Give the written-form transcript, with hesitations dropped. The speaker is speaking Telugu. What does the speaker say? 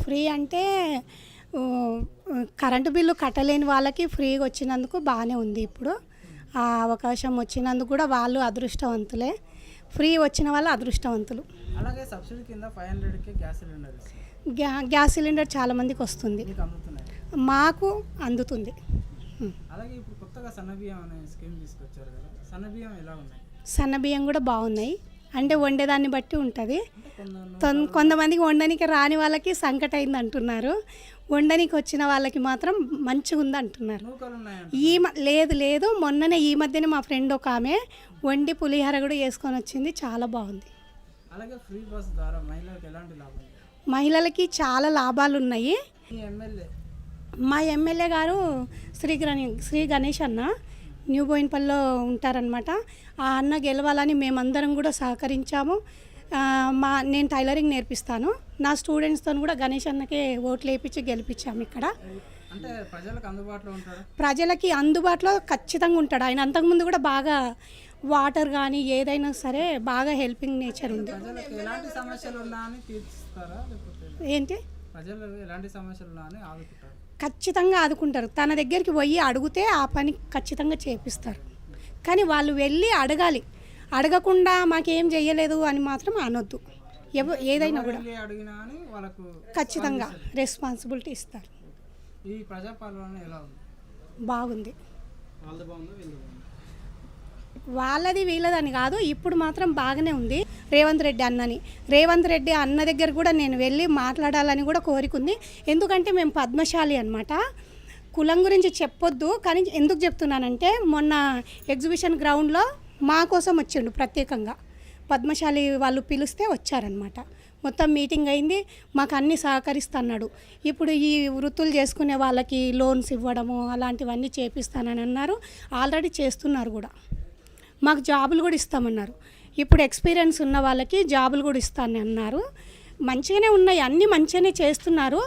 ఫ్రీ అంటే కరెంటు బిల్లు కట్టలేని వాళ్ళకి ఫ్రీగా వచ్చినందుకు బాగానే ఉంది. ఇప్పుడు ఆ అవకాశం వచ్చినందుకు కూడా వాళ్ళు అదృష్టవంతులే. ఫ్రీ వచ్చిన వాళ్ళు అదృష్టవంతులు. అలాగే సబ్సిడీ కింద 500కి గ్యాస్ సిలిండర్ ఇస్తారు. గ్యాస్ సిలిండర్ చాలామందికి వస్తుంది, మీకు అందుతున్నాయి. మాకు అందుతుంది. అలాగే ఇప్పుడు కొత్తగా సన్నబియ్యం అనే స్కీమ్ తీసుకొచ్చారు కదా, సన్నబియ్యం ఎలా ఉన్నాయి? సన్నబియ్యం కూడా బాగున్నాయి. అంటే వండేదాన్ని బట్టి ఉంటుంది. కొంతమందికి వండడానికి రాని వాళ్ళకి సంకట అయింది అంటున్నారు, వండనికి వచ్చిన వాళ్ళకి మాత్రం మంచిగా ఉంది అంటున్నారు. లేదు మొన్ననే ఈ మధ్యనే మా ఫ్రెండ్ ఒక ఆమె వండి పులిహోర కూడా వేసుకొని వచ్చింది, చాలా బాగుంది. అలాగే ఫ్రీ బస్ ద్వారా మహిళలకు ఎలాంటి లాభం? మహిళలకి చాలా లాభాలు ఉన్నాయి. మా ఎమ్మెల్యే గారు శ్రీ గణేష్ అన్న న్యూ బోయిన్పల్లిలో ఉంటారనమాట. ఆ అన్న గెలవాలని మేమందరం కూడా సహకరించాము. నేను టైలరింగ్ నేర్పిస్తాను, నా స్టూడెంట్స్తో కూడా గణేష్ అన్నకే ఓట్లు వేయించి గెలిపించాము. ఇక్కడ అంటే ప్రజలకి అందుబాటులో ఖచ్చితంగా ఉంటాడు. ఆయన అంతకుముందు కూడా బాగా వాటర్ కానీ ఏదైనా సరే బాగా హెల్పింగ్ నేచర్ ఉంది. ఏంటి ఖచ్చితంగా ఆదుకుంటారు. తన దగ్గరికి పోయి అడిగితే ఆ పని ఖచ్చితంగా చేపిస్తారు. కానీ వాళ్ళు వెళ్ళి అడగాలి, అడగకుండా మాకేం చెయ్యలేదు అని మాత్రం అనొద్దు. ఏదైనా కూడా ఖచ్చితంగా రెస్పాన్సిబిలిటీ ఇస్తారు. బాగుంది. వాళ్ళది వీళ్ళదని కాదు, ఇప్పుడు మాత్రం బాగానే ఉంది. రేవంత్ రెడ్డి అన్న దగ్గర కూడా నేను వెళ్ళి మాట్లాడాలని కూడా కోరికుంది. ఎందుకంటే మేము పద్మశాలి అన్నమాట. కులం గురించి చెప్పొద్దు, కానీ ఎందుకు చెప్తున్నానంటే మొన్న ఎగ్జిబిషన్ గ్రౌండ్లో మా కోసం వచ్చిండు ప్రత్యేకంగా. పద్మశాలి వాళ్ళు పిలిస్తే వచ్చారనమాట. మొత్తం మీటింగ్ అయింది, మాకు అన్నీ సహకరిస్తున్నాడు. ఇప్పుడు ఈ వృత్తులు చేసుకునే వాళ్ళకి లోన్స్ ఇవ్వడము అలాంటివన్నీ చేపిస్తానని అన్నారు. ఆల్రెడీ చేస్తున్నారు కూడా. మాకు జాబులు కూడా ఇస్తామన్నారు. ఇప్పుడు ఎక్స్పీరియన్స్ ఉన్న వాళ్ళకి జాబులు కూడా ఇస్తానని అన్నారు. మంచిగానే ఉన్నాయి, అన్నీ మంచిగానే చేస్తున్నారు.